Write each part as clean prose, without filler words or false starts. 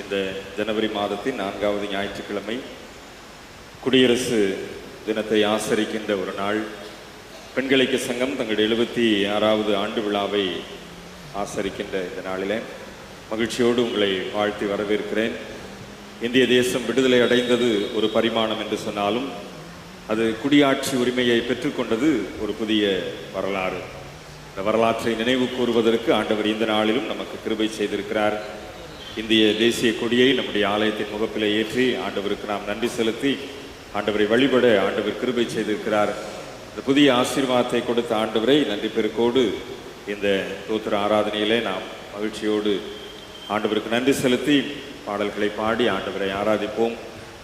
இந்த ஜனவரி மாதத்தின் 4வது ஞாயிற்றுக்கிழமை குடியரசு தினத்தை ஆசரிக்கின்ற ஒரு நாள். பெண்கள் ஐக்கிய சங்கம் தங்கள் 76வது ஆண்டு விழாவை ஆசரிக்கின்ற இந்த நாளிலே மகிழ்ச்சியோடு உங்களை வாழ்த்தி வரவேற்கிறேன். இந்திய தேசம் விடுதலை அடைந்தது ஒரு பரிமாணம் என்று சொன்னாலும் அது குடியாட்சி உரிமையை பெற்றுக்கொண்டது ஒரு புதிய வரலாறு. இந்த வரலாற்றை நினைவு கூறுவதற்கு ஆண்டவர் இந்த நாளிலும் நமக்கு கிருபை செய்திருக்கிறார். இந்திய தேசிய கொடியை நம்முடைய ஆலயத்தின் முகப்பிலே ஏற்றி ஆண்டவருக்கு நாம் நன்றி செலுத்தி ஆண்டவரை வழிபட ஆண்டவர் கிருபை செய்திருக்கிறார். இந்த புதிய ஆசீர்வாதத்தை கொடுத்த ஆண்டவரை நன்றி பெருக்கோடு இந்த தோத்திர ஆராதனையிலே நாம் மகிழ்ச்சியோடு ஆண்டவருக்கு நன்றி செலுத்தி பாடல்களை பாடி ஆண்டவரை ஆராதிப்போம்.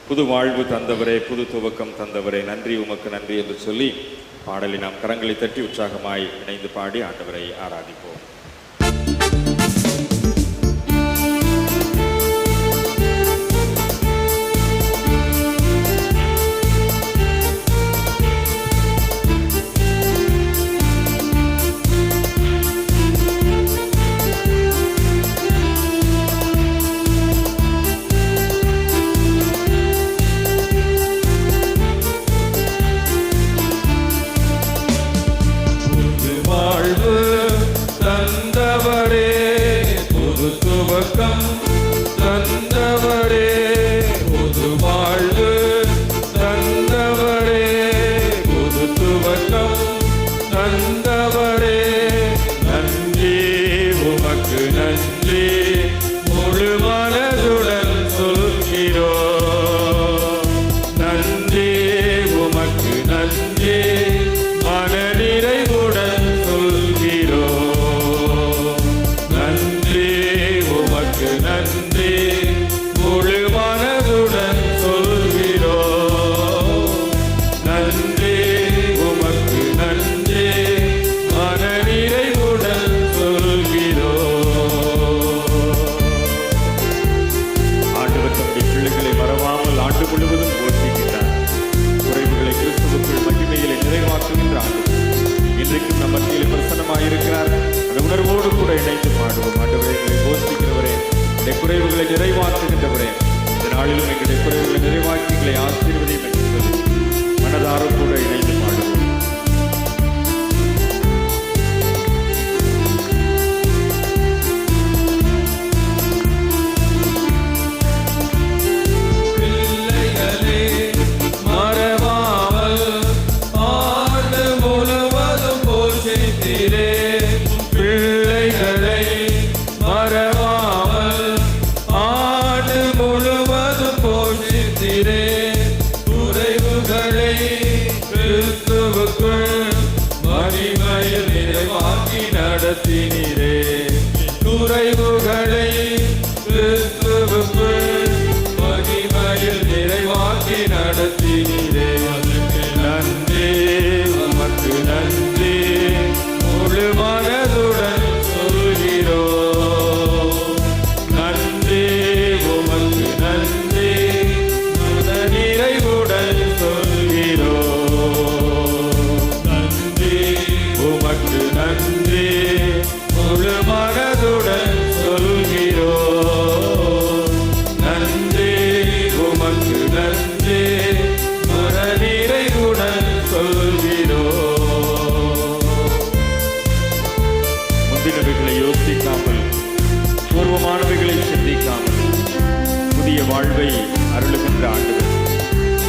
புது வாழ்வு தந்தவரே, புது துவக்கம் தந்தவரே, நன்றி உமக்கு நன்றி என்று சொல்லி பாடலை நாம் கரங்களை தட்டி உற்சாகமாய் இணைந்து பாடி ஆண்டவரை ஆராதிப்போம். குறைவுகளை நிறைவாக்குகின்றவரே, இந்த நாளிலும் எங்களுடைய குறைவுகளை நிறைவாக்கி எங்களை ஆசீர்வதியும் என்று சொல்லி மனதார கூட இணைந்து பாடுவோம். குறைவுகளை கிறிஸ்துவுக்குள் மகிமையில் நிறைவாக்கி நடத்தினீரே. நன்றி உமக்கு நன்றி, முழு மனதுடன் சொல்கிறோம். நன்றி உமக்கு நன்றி, மன நிறைவுடன் சொல்கிறோம். நன்றி உமக்கு நன்றி, முழு மனதுடன் சொல்கிறோம். நன்றி உமக்கு நன்றி, மன நிறைவுடன் சொல்கிறோம். முந்தினவைகளை யோசிக்காமல், பூர்வமானவைகளை சிந்திக்காமல் புதிய வாழ்வை அருளுகின்ற ஆண்டவர்,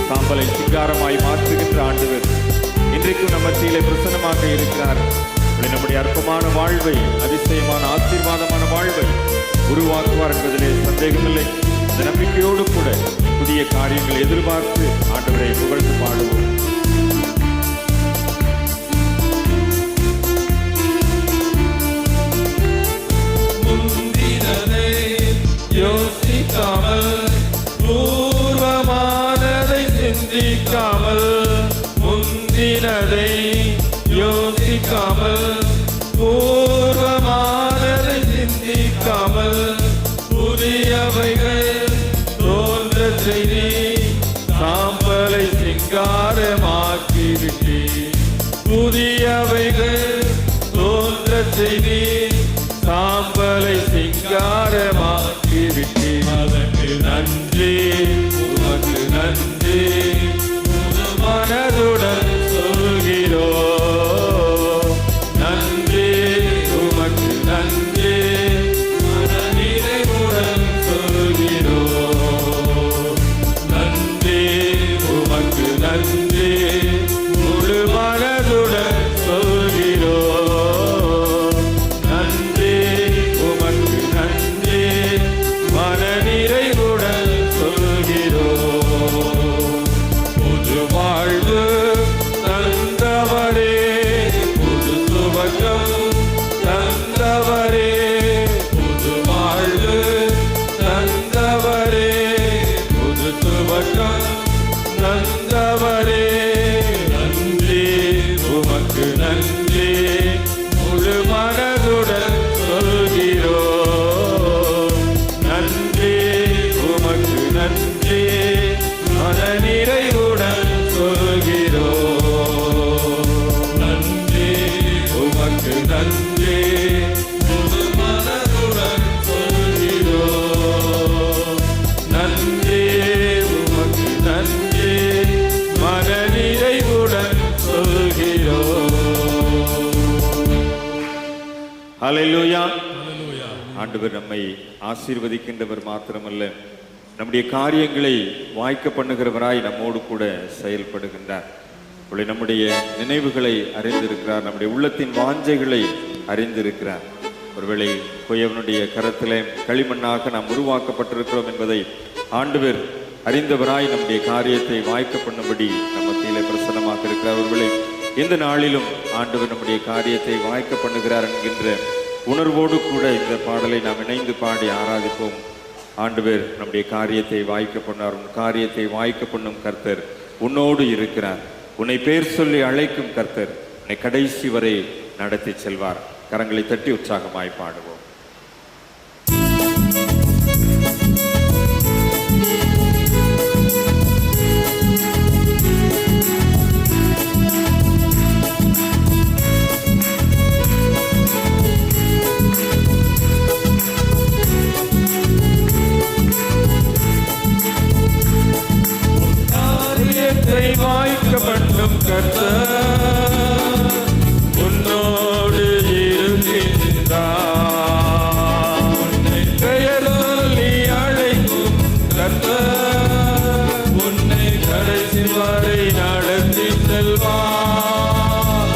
சாம்பலை சிங்காரமாய் மாற்றுகின்ற ஆண்டவர் இன்றைக்கும் நம் மத்தியிலே பிரசன்னமாக இருக்கிறார். நம்முடைய அற்பமான வாழ்வை, அதிசயமான ஆசீர்வாதமான வாழ்வை உருவாக்குவார் என்பதிலே சந்தேகமில்லை. இந்த நம்பிக்கையோடு கூட புதிய காரியங்களை எதிர்பார்த்து ஆண்டவரை புகழ்ந்து பாடுவோம். முந்தினதை யோசிக்காமல், பூர்வமானதை சிந்திக்காமல், முந்தினதை யோசிக்காமல், பூர்வமானதை சிந்திக்காமல், புதியவைகள் தோன்ற செய்தி சாம்பலை சிங்காரமாக்கிவிட்டே. புதியவைகள் தோன்ற செய்தி சாம்பலை சிங்காரமாக்கிவிட்டே. ஹல்லேலூயா. ஆண்டவர் நம்மை ஆசீர்வதிக்கின்றவர் மாத்திரமல்ல, நம்முடைய காரியங்களை வாய்க்க பண்ணுகிறவராய் நம்மோடு கூட செயல்படுகின்றார். நம்முடைய நினைவுகளை அறிந்திருக்கிறார், நம்முடைய உள்ளத்தின் வாஞ்சைகளை அறிந்திருக்கிறார். ஒருவேளை கொயவனுடைய கரத்திலே களிமண்ணாக நாம் உருவாக்கப்பட்டிருக்கிறோம் என்பதை ஆண்டவர் அறிந்தவராய் நம்முடைய காரியத்தை வாய்க்க பண்ணும்படி நம்ம மத்தியிலே பிரசன்னமாக இருக்கிறார். ஒருவேளை இந்த நாளிலும் ஆண்டவர் நம்முடைய காரியத்தை வாய்க்க பண்ணுகிறார் என்கின்ற உணர்வோடு கூட இந்த பாடலை நாம் இணைந்து பாடி ஆராதிப்போம். ஆண்டவர் நம்முடைய காரியத்தை வாய்க்க பண்ணார். உன் காரியத்தை வாய்க்க பண்ணும் கர்த்தர் உன்னோடு இருக்கிறார். உன்னை பேர் சொல்லி அழைக்கும் கர்த்தர் உன்னை கடைசி வரை நடத்தி செல்வார். கரங்களை தட்டி உற்சாகமாய் பாடுவோம். வாய்க்கப்படும் கர்த்தர் உன்னோடு இருக்கின்றார். உன்னை பெயர் சொல்லி அழைக்கும் கர்த்தர் உன்னை கடைசி வரை நடத்தி செல்வார்.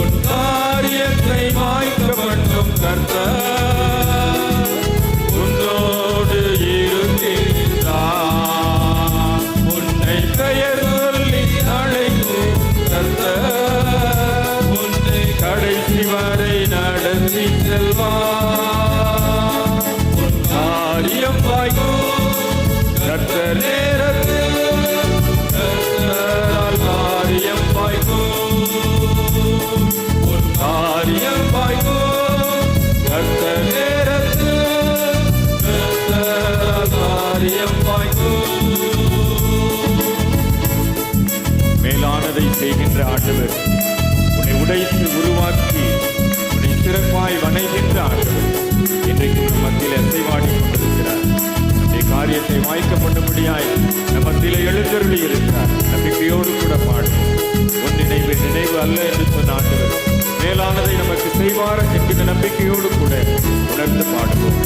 உன் காரியத்தை வாய்க்கப்படும் கர்த்தர் உன்னோடு இருக்கின்றார். உன்னை பெயர் உன்னை கடைசி வரை நடத்தி செல்வார். உன் காரியம் வாய்க்கும் கர்த்தர் நேரத்தில் கர்த்தரால் காரியம் வாய்க்கும். உன் காரியம் வாய்க்கும் கர்த்தர் நேரத்தில் கர்த்தரால் காரியம் வாய்க்கும். மேலானதை செய்கின்ற ஆண்டவர், உன்னை உடைத்து உருவாக்கி உன்னை சிறப்பாய் வணைகின்ற ஆண்டவர் இன்றைக்கு நம் மத்தியில் அசைவாடி கொண்டிருக்கிறார். நம்முடைய காரியத்தை வாய்க்க பண்ணும்படியாய் நம் மத்தியில் எழுந்தருளி இருக்கிறார். நம்பிக்கையோடு கூட பாடுவோம். உன் நினைவு நினைவு அல்ல என்று சொன்ன ஆண்டவர் மேலானதை நமக்கு செய்வார் என்கிற நம்பிக்கையோடு கூட உணர்ந்து பாடுவோம்.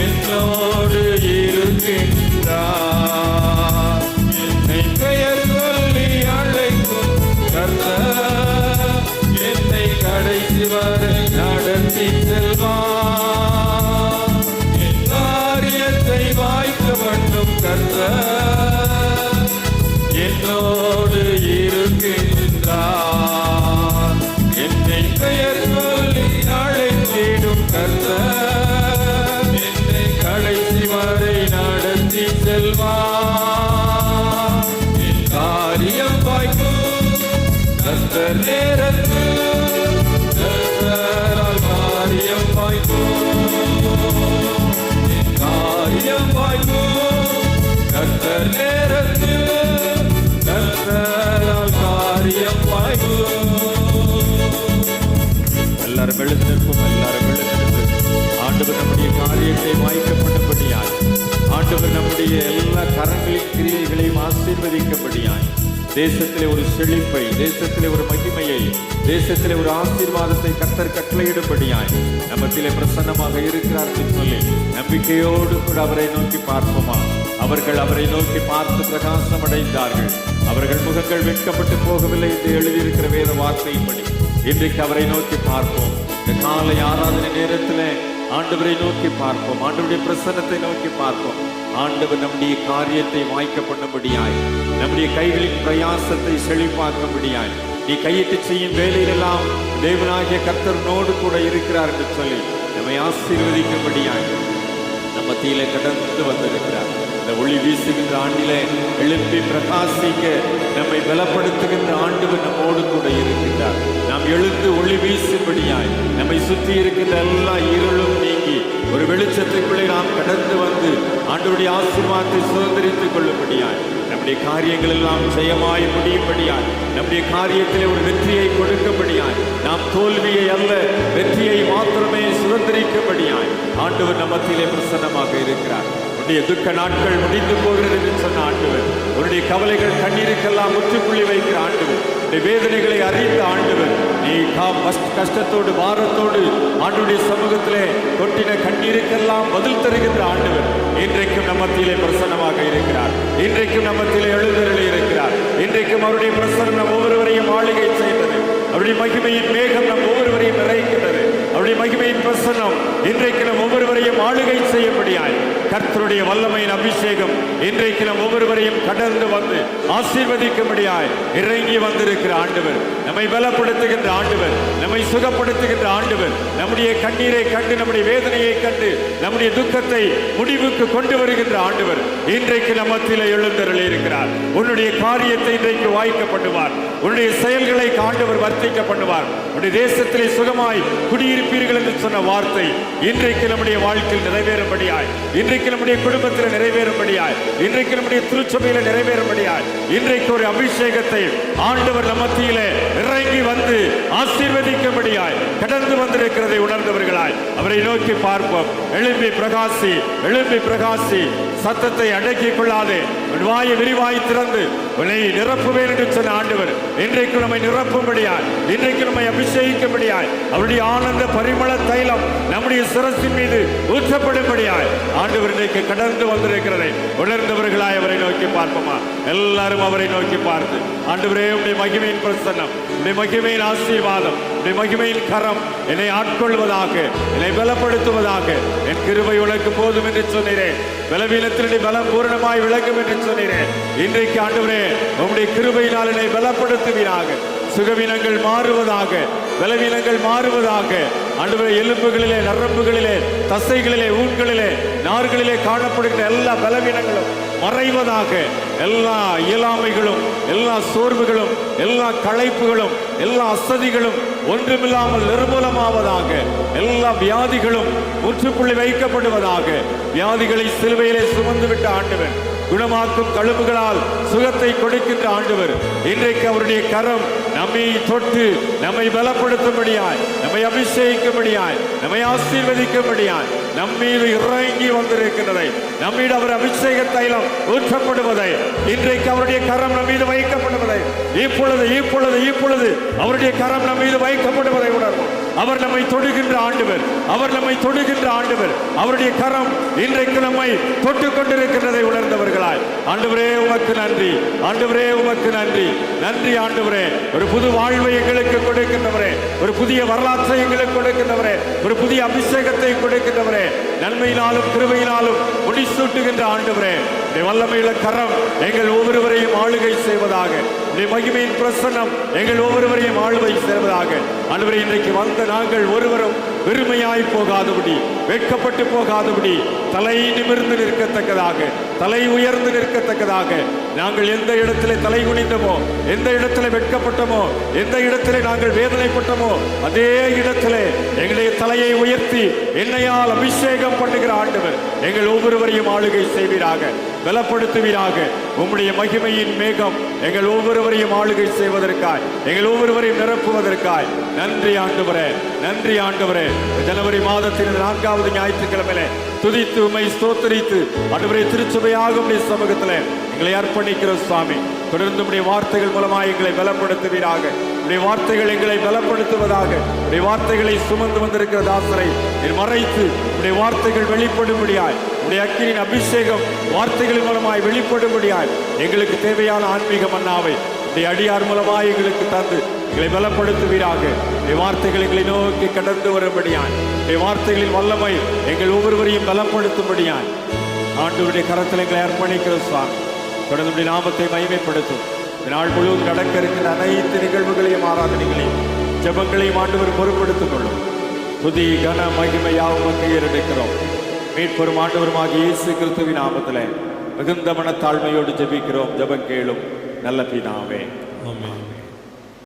என்னோடு இருக்கின்றார். என்னை பெயர் சொல்லி அழைக்கும் கர்த்தர் என்னை கடைசி வரை நடத்தி செல்வார். என் காரியத்தை வாய்க்க பண்ணும் கர்த்தர் என்னோடு இருக்கின்றார். என்னை பெயர் சொல்லி அழைத்திடும் கர்த்தர் என்னை கடைசி வரை நடத்தி செல்வார். என் காரியம் வாய்க்கும் கர்த்தர் நேரத்தில் கர்த்தரால் காரியம் வாய்க்கும். என் காரியம் வாய்க்கும் கர்த்தர் நேரத்தில் கர்த்தரால் காரியம் வாய்க்கும். எல்லாரும் எழுந்திருப்போம். எல்லாரும் எழுந்திருந்து ஆண்டவர் நம்முடைய காரியத்தை வாய்க்கப்பட்டபடியாய், ஆண்டவர் நம்முடைய எல்லா கரங்களின் கிரியைகளையும் ஆசீர்வதிக்கப்படியாய் தேசத்திலே ஒரு செழிப்பை, தேசத்திலே ஒரு மகிமையை, தேசத்திலே ஒரு ஆசீர்வாதத்தை கர்த்தர் கட்டளையிடும்படியாய் நம்மத்திலே பிரசன்னமாக இருக்கிறார் என்று சொல்லி நம்பிக்கையோடு கூட அவரை நோக்கி பார்ப்போமா? அவர்கள் அவரை நோக்கி பார்த்து பிரகாசம் அடைந்தார்கள். அவர்கள் முகங்கள் வெட்கப்பட்டு போகவில்லை என்று எழுதியிருக்கிற வேத வார்த்தையின்படி இன்றைக்கு அவரை நோக்கி பார்ப்போம். இந்த காலை ஆராதனை நேரத்தில் ஆண்டவரை நோக்கி பார்ப்போம். ஆண்டவருடைய பிரசன்னத்தை நோக்கி பார்ப்போம். ஆண்டவர் நம்முடைய காரியத்தை வாய்க்க பண்ணும்படியாய், நம்முடைய கைகளின் பிரயாசத்தை செழிப்பாக்கும்படியாய், நீ கையிட்டு செய்யும் வேலையிலெல்லாம் தேவனாகிய கர்த்தர்னோடு கூட இருக்கிறார் என்று சொல்லி நம்மை ஆசீர்வதிக்கும்படியாய் நம்ம மத்தியிலே கடந்து வந்திருக்கிறார். இந்த ஒளி வீசுகின்ற ஆண்டிலே எழுப்பி பிரகாசிக்க நம்மை பலப்படுத்துகின்ற ஆண்டவர் நம்மோடு கூட இருக்கின்றார். நாம் எழுந்து ஒளி வீசும்படியாய் நம்மை சுற்றி இருக்கின்ற எல்லா இருளும் நீங்கி ஒரு வெளிச்சத்துக்குள்ளே நாம் கடந்து வந்து ஆண்டவருடைய ஆசீர்வாதத்தை சுதந்திரித்துக் கொள்ளும்படியாய், நம்முடைய காரியங்கள் எல்லாம் ஜெயமாய் முடியும்படியாய், நம்முடைய காரியத்திலே ஒரு வெற்றியை கொடுக்கும்படியாய், நாம் தோல்வியை அல்ல வெற்றியை மாத்திரமே சுதந்திரிக்கும்படியாய் ஆண்டவர் நம்மத்திலே பிரசன்னமாக இருக்கிறார். உன்னுடைய துக்க நாட்கள் முடிந்து போகிறது என்று சொன்ன ஆண்டவர், உன்னுடைய கவலைகள் கண்ணீருக்கெல்லாம் முற்றுப்புள்ளி வைக்கிற ஆண்டவர், உன்னுடைய வேதனைகளை அறிந்த ஆண்டவர், நீ கஷ்டத்தோடு பாரத்தோடு ஆண்டவருடைய சமூகத்திலே கொட்டின கண்ணீருக்கெல்லாம் பதில் தருகின்ற ஆண்டவர் இன்றைக்கும் நம்மத்திலே பிரசன்னமாக இருக்கிறார். இன்றைக்கும் நம்மத்திலே எழுந்தருளி இருக்கிறார். இன்றைக்கும் அவருடைய பிரசன்னம் ஒவ்வொருவரையும் ஆளுகை செய்தது. அவருடைய மகிமையின் மேகம் நம் ஒவ்வொருவரையும் நிறைக்கின்றது. அவருடைய மகிமையின் பிரசன்னம் இன்றைக்கு நம் ஒவ்வொருவரையும் ஆளுகை செய்யும்படியாய் கர்த்தருடைய வல்லமையின் அபிஷேகம் இன்றைக்கு நம் ஒவ்வொருவரையும் கடந்து வந்து ஆசீர்வதிக்கும்படியாய் இறங்கி வந்திருக்கிற ஆண்டவர், நம்மை பலப்படுத்துகின்ற ஆண்டவர், நம்மை சுகப்படுத்துகின்ற ஆண்டவர், நம்முடைய கண்ணீரை கண்டு நம்முடைய வேதனையை கண்டு நம்முடைய துக்கத்தை முடிவுக்கு கொண்டு வருகின்ற ஆண்டவர் இன்றைக்கு நம்மத்திலே எழுந்தருளி இருக்கிறார். உன்னுடைய காரியத்தை இன்றைக்கு வாய்க்க பண்ணுவார். உன்னுடைய செயல்களை ஆண்டவர் வர்த்திக்க பண்ணுவார். உன்னுடைய தேசத்திலே சுகமாய் குடியிருப்பீர்கள் என்று சொன்ன வார்த்தை இன்றைக்கு நம்முடைய வாழ்க்கையில் நிறைவேறும்படியாய், இன்றைக்கு நம்முடைய குடும்பத்தில் நிறைவேறும்படியாய், இன்றைக்கு நம்முடைய திருச்சபையில நிறைவேறும்படியாய் இன்றைக்கு ஒரு அபிஷேகத்தை ஆண்டவர் நம்மத்திலே இறங்கி வந்து ஆசீர்வதிக்கும்படியாய் கடந்து வந்திருக்கிறதை உணர்ந்தவர்களாய் அவரை நோக்கி பார்ப்போம். எழும்பி பிரகாசி, எழும்பி பிரகாசி, சத்தத்தை அடக்கிக் கொள்ளாதே, உன் வாயை விரிவாய் திறந்து உன்னை நிரப்புவேன் என்று சொன்ன ஆண்டவர் இன்றைக்கு நம்மை நிரப்பும்படியாய், இன்றைக்கு நம்மை அபிஷேகிக்கும்படியாய் அவருடைய ஆனந்த பரிமள தைலம் நம்முடைய சிரசின் மீது ஊற்றப்படும்படியாய் ஆண்டவர் இன்றைக்கு கடந்து வந்திருக்கிறதை உணர்ந்தவர்களாய் அவரை நோக்கி பார்ப்போமா? எல்லாரும் அவரை நோக்கி பார்த்து, ஆண்டவரே உடைய மகிமையின் பிரசன்னம், உடைய மகிமையின் ஆசீர்வாதம், உடைய மகிமையின் கரம் என்னை ஆட்கொள்வதாக, என்னை பலப்படுத்துவதாக, என் கிருபை உனக்கு போதும் என்று சொன்னீரே, பலவீனத்தினுடைய பலம் பூரணமாய் விளங்கும் என்று சொன்னீரே, இன்றைக்கு ஆண்டவரே உம்முடைய கிருபையினால் என்னை பலப்படுத்துவீராக. சுகவீனங்கள் மாறுவதாக, பலவீனங்கள் மாறுவதாக, ஆண்டவரே எலும்புகளிலே, நரம்புகளிலே, தசைகளிலே, ஊன்களிலே, நார்களிலே காணப்படுகிற எல்லா பலவீனங்களும் மறைவதாக, எல்லா இயலாமைகளும், எல்லா சோர்வுகளும், எல்லா களைப்புகளும், எல்லா அசதிகளும் ஒன்றுமில்லாமல் நிர்மூலமாவதாக, எல்லா வியாதிகளும் முற்றுப்புள்ளி வைக்கப்படுவதாக. வியாதிகளை சிலுவையிலே சுமந்துவிட்ட ஆண்டவர், குணமாக்கும் தழும்புகளால் சுகத்தை கொடுக்கின்ற ஆண்டவர் இன்றைக்கு அவருடைய கரம் நம்மை தொட்டு நம்மை பலப்படுத்தும்படியாய், நம்மை அபிஷேகிக்கும்படியாய், நம்மை ஆசீர்வதிக்கும்படியாய் நம்மீது இறங்கி வந்திருக்கிறதை, நம்மீது அவர் அபிஷேக தைலம் ஊற்றப்படுவதை, இன்றைக்கு அவருடைய கரம் நம்மீது வைக்கப்படுவதை, இப்பொழுது இப்பொழுது இப்பொழுது அவருடைய கரம் நம்மீது வைக்கப்படுவதை உணர்வோம். அவர் நம்மை தொடுகின்ற ஆண்டவர், அவர் நம்மை தொடுகின்ற ஆண்டவர், அவருடைய கரம் இன்றைக்கு நம்மை தொட்டு கொண்டிருக்கிறதை உணர்ந்தவர்களாய் ஆண்டவரே உமக்கு நன்றி, ஆண்டவரே உமக்கு நன்றி, நன்றி ஆண்டவரே. ஒரு புது வாழ்வை எங்களுக்கு கொடுக்கின்றவரே, ஒரு புதிய வரலாற்றை எங்களுக்கு கொடுக்கின்றவரே, ஒரு புதிய அபிஷேகத்தை கொடுக்கின்றவரே, நன்மையினாலும் கிருபையினாலும் முடிசூட்டுகின்ற ஆண்டவரே, வல்லமையுள்ள கரம் எங்கள் ஒவ்வொருவரையும் ஆளுகை செய்வதாக, மகிமையின் பிரசன்னம் எங்கள் ஒவ்வொருவரையும் ஆளுகை செய்வதாக. ஆண்டவரே இன்றைக்கு வந்த நாங்கள் ஒருவரும் வெறுமையாய் போகாதபடி, வெட்கப்பட்டு போகாதபடி, தலை நிமிர்ந்து நிற்கத்தக்கதாக, தலை உயர்ந்து நிற்கத்தக்கதாக, நாங்கள் எந்த இடத்திலே தலை குனிந்தோமோ, எந்த இடத்திலே வெட்கப்பட்டோமோ, எந்த இடத்திலே நாங்கள் வேதனைப்பட்டோமோ அதே இடத்திலே எங்களுடைய தலையை உயர்த்தி எண்ணெயால் அபிஷேகம் பண்ணுகிற ஆண்டவர் எங்கள் ஒவ்வொருவரையும் ஆளுகை செய்வீராக, பலப்படுத்துவீராக. உம்முடைய மகிமையின் மேகம் எங்கள் ஒவ்வொருவரையும் ஆளுகை செய்வதற்காய், எங்கள் ஒவ்வொருவரையும் நிரப்புவதற்காய் நன்றி ஆண்டவரே, நன்றி ஆண்டவரே. ஜனவரி மாதத்தின் 4வது ஞாயிற்றுக்கிழமையிலே துதித்து உம்மை ஸ்தோத்திரித்து ஆண்டவரே திருச்சபையாக உம்முடைய சமூகத்திலே எங்களை அர்ப்பணிக்கிறோம் சுவாமி. தொடர்ந்து உடைய வார்த்தைகள் மூலமாக எங்களை பலப்படுத்துவீராக. உடைய வார்த்தைகள் எங்களை பலப்படுத்துவதாக. உடைய வார்த்தைகளை சுமந்து வந்திருக்கிற தாசரை மறைத்து உடைய வார்த்தைகள் வெளிப்படும்படியாய், உடைய அக்கினியின் அபிஷேகம் வார்த்தைகள் மூலமாய் வெளிப்படும்படியாய் எங்களுக்கு தேவையான ஆன்மீக மன்னாவை உடைய அடியார் மூலமாய் எங்களுக்கு தந்து எங்களை பலப்படுத்துவீராக. உடைய வார்த்தைகள் எங்களை நோக்கி கடந்து வரும்படியாய், உடைய வார்த்தைகளின் வல்லமை எங்கள் ஒவ்வொருவரையும் பலப்படுத்தும்படியாய் ஆண்டவருடைய கரத்தில் எங்களை அர்ப்பணிக்கிறோம் சுவாமி. தொடர்ந்து உடைய நாமத்தை மகிமைப்படுத்தும். நாள் முழுவதும் நடக்க இருக்கிற அனைத்து நிகழ்வுகளையும், ஆராதனைகளையும், ஜெபங்களையும் ஆண்டவர் பொறுப்படுத்திக் கொள்ளும். துதி கன மகிமையாவும் எடுக்கிறோம். மீட்பெரும் ஆண்டவருமாக இயேசு கிறிஸ்துவின் நாமத்திலே மிகுந்த மனத்தாழ்மையோடு ஜெபிக்கிறோம். ஜெபம் கேளும் நல்ல பிதாவே. ஆமென்.